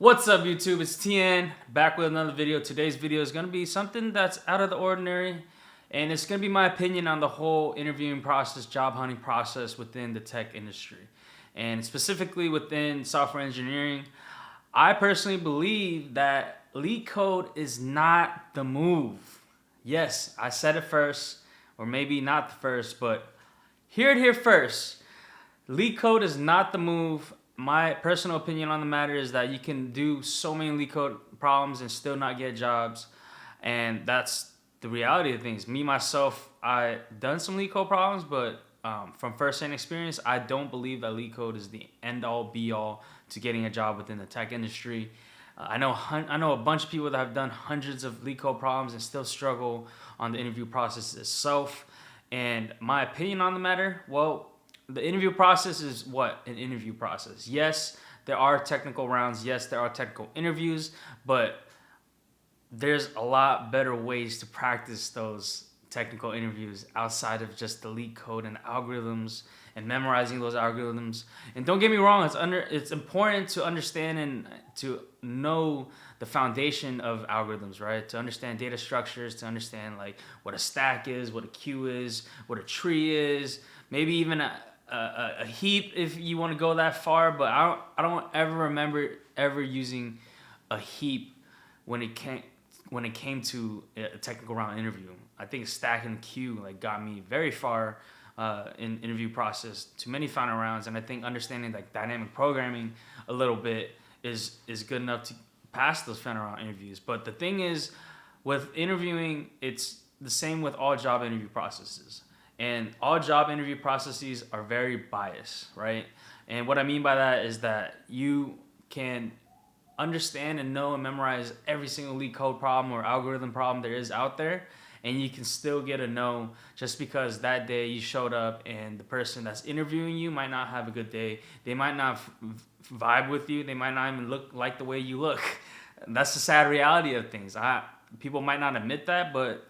What's up, YouTube? It's TN back with another video. Today's video is going to be something that's out of the ordinary, and it's going to be my opinion on the whole interviewing process, job hunting process within the tech industry, and specifically within software engineering. I personally believe that Leetcode is not the move. Yes, I said it first, or maybe not the first, but hear it here first. Leetcode is not the move. My personal opinion on the matter is that you can do so many Leetcode problems and still not get jobs, and that's the reality of things. Me myself, I done some Leetcode problems, but from first-hand experience, I don't believe that Leetcode is the end-all, be-all to getting a job within the tech industry. I know a bunch of people that have done hundreds of Leetcode problems and still struggle on the interview process itself. And my opinion on the matter, well, the interview process is what? An interview process. Yes, there are technical rounds. Yes, there are technical interviews, but there's a lot better ways to practice those technical interviews outside of just the Leetcode and algorithms and memorizing those algorithms. And don't get me wrong, it's important to understand and to know the foundation of algorithms, right? To understand data structures, to understand like what a stack is, what a queue is, what a tree is, maybe even a heap if you want to go that far. But I don't ever remember ever using a heap when it came to a technical round interview. I think stacking the queue like got me very far in interview process to many final rounds, and I think understanding like dynamic programming a little bit is good enough to pass those final round interviews. But the thing is, with interviewing, it's the same with all job interview processes. And all job interview processes are very biased, right? And what I mean by that is that you can understand and know and memorize every single Leetcode problem or algorithm problem there is out there, and you can still get a no just because that day you showed up and the person that's interviewing you might not have a good day. They might not vibe with you. They might not even look like the way you look. That's the sad reality of things. People might not admit that, but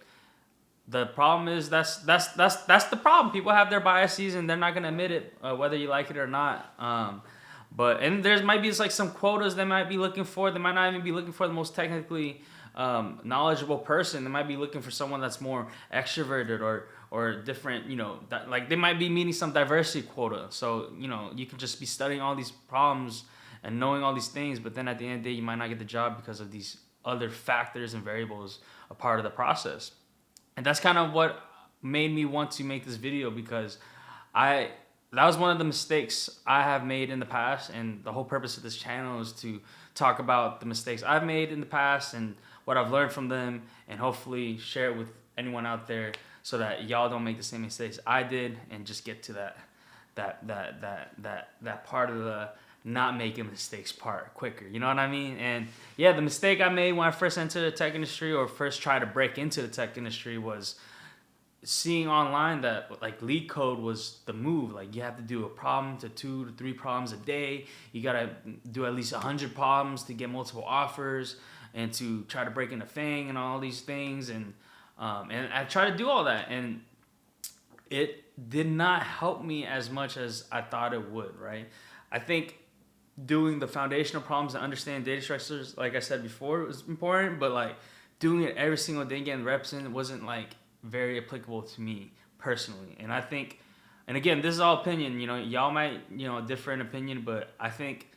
the problem is that's the problem. People have their biases and they're not gonna admit it, whether you like it or not. And there might be like some quotas they might be looking for. They might not even be looking for the most technically knowledgeable person. They might be looking for someone that's more extroverted or different. That like they might be meeting some diversity quota. So you can just be studying all these problems and knowing all these things, but then at the end of the day, you might not get the job because of these other factors and variables a part of the process. And that's kind of what made me want to make this video, because that was one of the mistakes I have made in the past, and the whole purpose of this channel is to talk about the mistakes I've made in the past and what I've learned from them, and hopefully share it with anyone out there so that y'all don't make the same mistakes I did and just get to that part of the not making mistakes part quicker. You know what I mean? And yeah, the mistake I made when I first entered the tech industry, or first tried to break into the tech industry, was seeing online that like Leetcode was the move. Like you have to do a problem to 2 to 3 problems a day. You gotta do at least 100 problems to get multiple offers and to try to break into Fang and all these things. And I tried to do all that, and it did not help me as much as I thought it would. Right? I think doing the foundational problems and understanding data structures, like I said before, was important, but like doing it every single day, getting reps in, wasn't like very applicable to me personally. And I think, and again, this is all opinion, y'all might, differ in opinion, but I think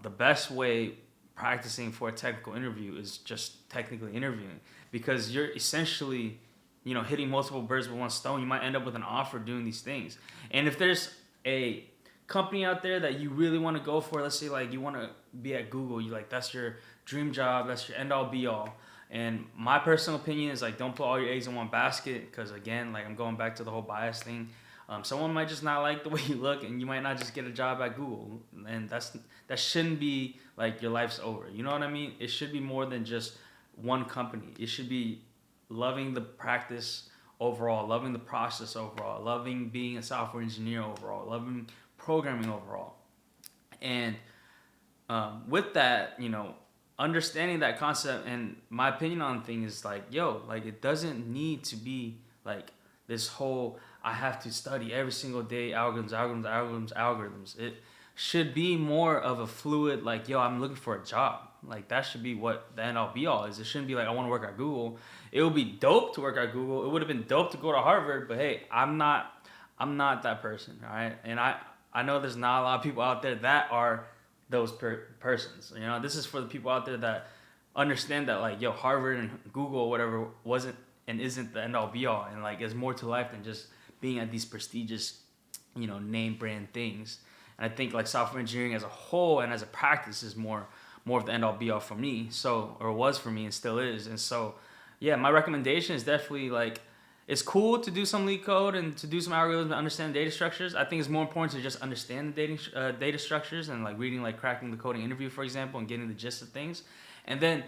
the best way practicing for a technical interview is just technically interviewing, because you're essentially, hitting multiple birds with one stone. You might end up with an offer doing these things. And if there's a company out there that you really want to go for, let's say like you want to be at Google, you like, that's your dream job, that's your end all be all. And my personal opinion is like, don't put all your eggs in one basket, because again, like I'm going back to the whole bias thing. Someone might just not like the way you look, and you might not just get a job at Google, and that shouldn't be like your life's over. You know what I mean? It should be more than just one company. It should be loving the practice overall, loving the process overall, loving being a software engineer overall, loving programming overall. And with that, understanding that concept, and my opinion on things is like, like it doesn't need to be like this whole I have to study every single day algorithms. should be more of a fluid, like, yo, I'm looking for a job. Like, that should be what the end all be all is. It shouldn't be like, I want to work at Google. It would be dope to work at Google. It would have been dope to go to Harvard, but hey, I'm not that person, all right? And I know there's not a lot of people out there that are those persons. You know, this is for the people out there that understand that, like, yo, Harvard and Google or whatever wasn't and isn't the end all be all, and like, there's more to life than just being at these prestigious, name brand things. And I think like software engineering as a whole and as a practice is more of the end all be all for me. So, or was for me and still is. And so, yeah, my recommendation is definitely like, it's cool to do some Leetcode and to do some algorithms and understand data structures. I think it's more important to just understand the data structures and like reading, like cracking the coding interview, for example, and getting the gist of things. And then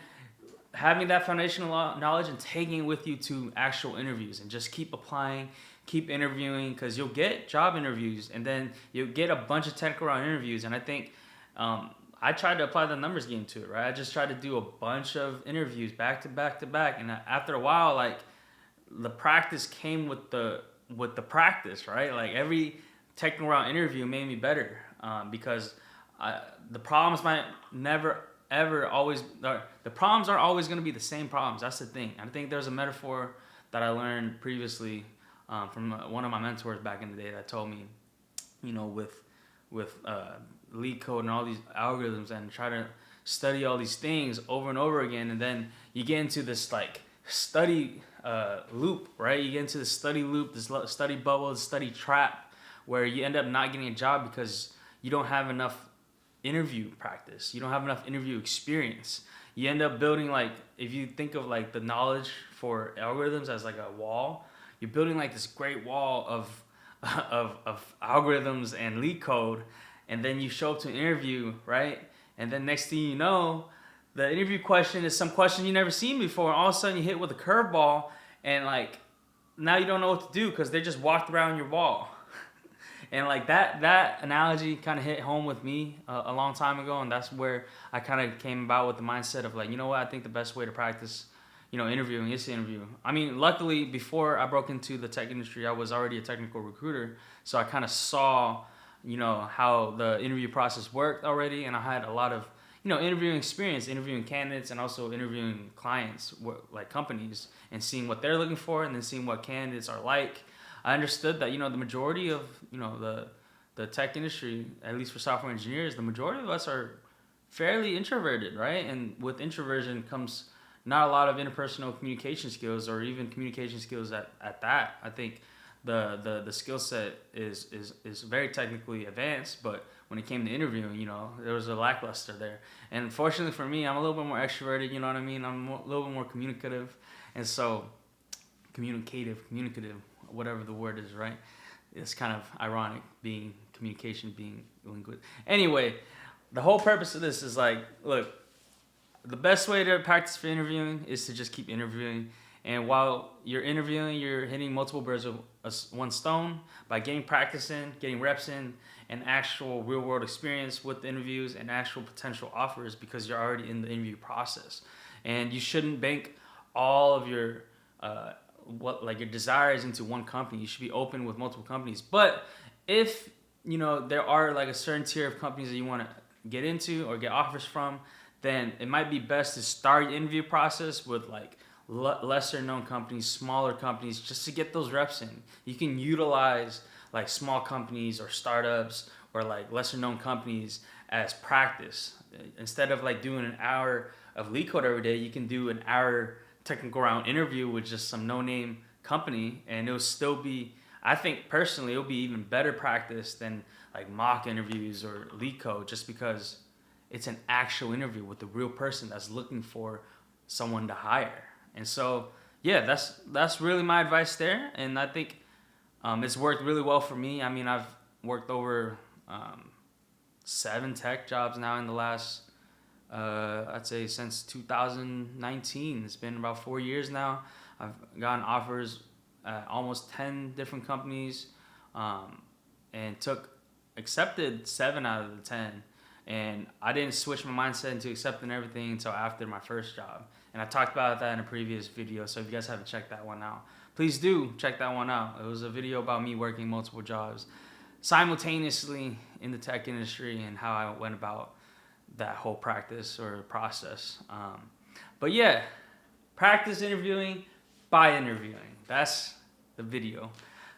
having that foundational knowledge and taking it with you to actual interviews and just keep applying, keep interviewing, because you'll get job interviews and then you'll get a bunch of technical round interviews. And I think I tried to apply the numbers game to it, right? I just tried to do a bunch of interviews back to back to back. And after a while, like, the practice came with the practice, right? Like, every technical round interview made me better, because the problems might never ever always the problems aren't always going to be the same problems. That's the thing. I think there's a metaphor that I learned previously from one of my mentors back in the day that told me, with Leetcode and all these algorithms, and try to study all these things over and over again, and then you get into this like study loop, right? You get into the study loop, this study bubble, this study trap, where you end up not getting a job because you don't have enough interview practice. You don't have enough interview experience. You end up building, like, if you think of like the knowledge for algorithms as like a wall, you're building like this great wall of algorithms and Leetcode, and then you show up to an interview, right? And then next thing you know, the interview question is some question you never seen before, and all of a sudden you hit with a curveball, and like, now you don't know what to do because they just walked around your wall. And like that analogy kind of hit home with me a long time ago, and that's where I kind of came about with the mindset of like, you know what, I think the best way to practice, interviewing is to interview. I mean, luckily, before I broke into the tech industry, I was already a technical recruiter, so I kind of saw, how the interview process worked already, and I had a lot of, interviewing experience, interviewing candidates, and also interviewing clients, like companies, and seeing what they're looking for, and then seeing what candidates are like. I understood that, the majority of, the tech industry, at least for software engineers, the majority of us are fairly introverted, right? And with introversion comes not a lot of interpersonal communication skills, or even communication skills at that. I think the skill set is very technically advanced, but when it came to interviewing, there was a lackluster there. And fortunately for me, I'm a little bit more extroverted, you know what I mean? I'm a little bit more communicative. And so, communicative, whatever the word is, right? It's kind of ironic, being communication, being linguist. Anyway, the whole purpose of this is like, look, the best way to practice for interviewing is to just keep interviewing. And while you're interviewing, you're hitting multiple birds with one stone by getting practice in, getting reps in, and actual real world experience with the interviews and actual potential offers, because you're already in the interview process. And you shouldn't bank all of your your desires into one company. You should be open with multiple companies. But if there are like a certain tier of companies that you want to get into or get offers from, then it might be best to start your interview process with like lesser known companies, smaller companies, just to get those reps in. You can utilize like small companies or startups or like lesser known companies as practice. Instead of like doing an hour of Leetcode every day, you can do an hour technical round interview with just some no-name company, and it'll still be, I think personally, it'll be even better practice than like mock interviews or Leetcode, just because it's an actual interview with a real person that's looking for someone to hire. And so, yeah, that's really my advice there, and I think it's worked really well for me. I mean, I've worked over 7 tech jobs now in the last I'd say since 2019. It's been about 4 years now. I've gotten offers at almost 10 different companies, and accepted 7 out of the 10. And I didn't switch my mindset into accepting everything until after my first job. And I talked about that in a previous video, so if you guys haven't checked that one out, please do check that one out. It was a video about me working multiple jobs. simultaneously in the tech industry and how I went about that whole practice or process. But yeah, practice interviewing by interviewing. That's the video.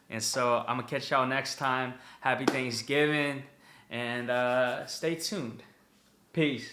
And so I'm gonna catch y'all next time. Happy Thanksgiving, and stay tuned. Peace.